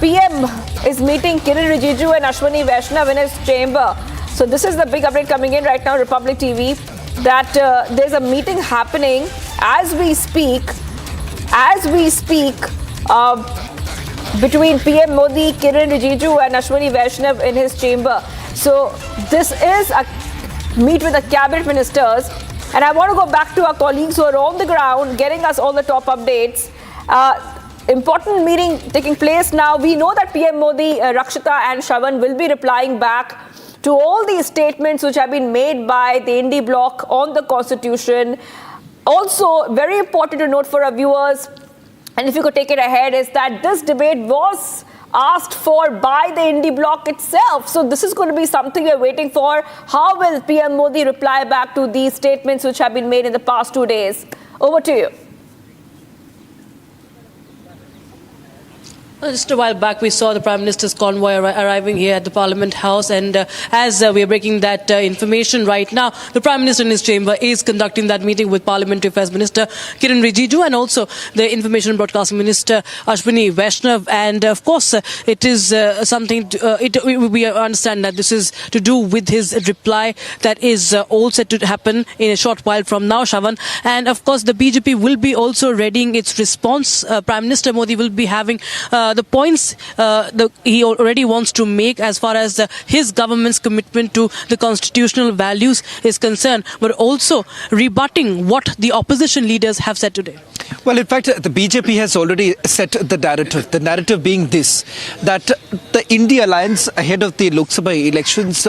PM is meeting Kiren Rijiju and Ashwini Vaishnav in his chamber. So this is the big update coming in right now, Republic TV, that there's a meeting happening as we speak, between PM Modi, Kiren Rijiju and Ashwini Vaishnav in his chamber. So this is a meet with the cabinet ministers. And I want to go back to our colleagues who are on the ground, getting us all the top updates. Important meeting taking place now. We know that PM Modi, Rakshita and Shravan will be replying back to all these statements which have been made by the Indie bloc on the constitution. Also, very important to note for our viewers, and if you could take it ahead, is that this debate was asked for by the Indie bloc itself. So this is going to be something we're waiting for. How will PM Modi reply back to these statements which have been made in the past 2 days? Over to you. Just a while back, we saw the Prime Minister's convoy arriving here at the Parliament House, and as we are breaking that information right now, the Prime Minister in his chamber is conducting that meeting with Parliamentary Affairs Minister Kiren Rijiju and also the Information and Broadcasting Minister Ashwini Vaishnav. And of course, it is something, we understand that this is to do with his reply that is all set to happen in a short while from now, Shravan. And of course, the BJP will be also readying its response. Prime Minister Modi will be having the points he already wants to make as far as his government's commitment to the constitutional values is concerned, but also rebutting what the opposition leaders have said today. Well, in fact, the BJP has already set the narrative being this, that the India alliance ahead of the Lok Sabha elections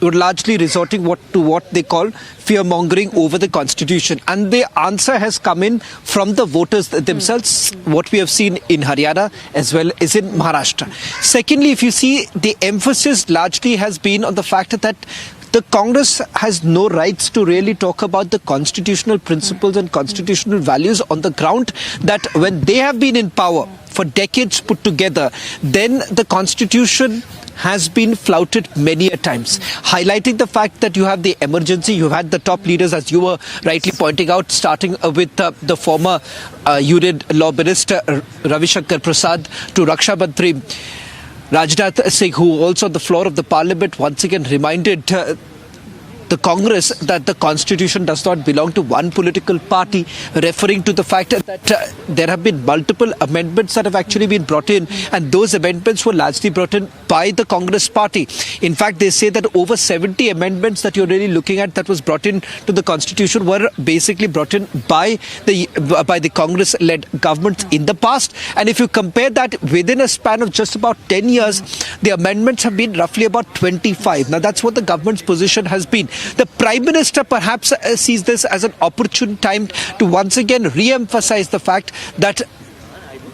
were largely resorting to what they call fear-mongering over the constitution. And the answer has come in from the voters themselves, what we have seen in Haryana as well as in Maharashtra. Secondly, if you see, the emphasis largely has been on the fact that the Congress has no rights to really talk about the constitutional principles and constitutional values on the ground, that when they have been in power for decades put together, then the constitution has been flouted many a times, highlighting the fact that you have the emergency, you had the top leaders, as you were rightly pointing out, starting with the former Union Law Minister Ravi Shankar Prasad to Raksha Mantri Rajnath Singh, who also on the floor of the parliament once again reminded the Congress that the constitution does not belong to one political party, referring to the fact that there have been multiple amendments that have actually been brought in, and those amendments were largely brought in by the Congress party. In fact, they say that over 70 amendments that you're really looking at that was brought in to the constitution were basically brought in by the Congress-led governments in the past. And if you compare that within a span of just about 10 years, the amendments have been roughly about 25. Now, that's what the government's position has been. The Prime Minister perhaps sees this as an opportune time to once again re-emphasize the fact that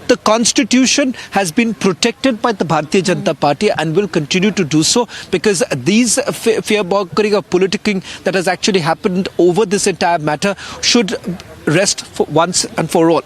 the Constitution has been protected by the Bharatiya Janata Party and will continue to do so, because these fear-mongering or politicking that has actually happened over this entire matter should rest for once and for all.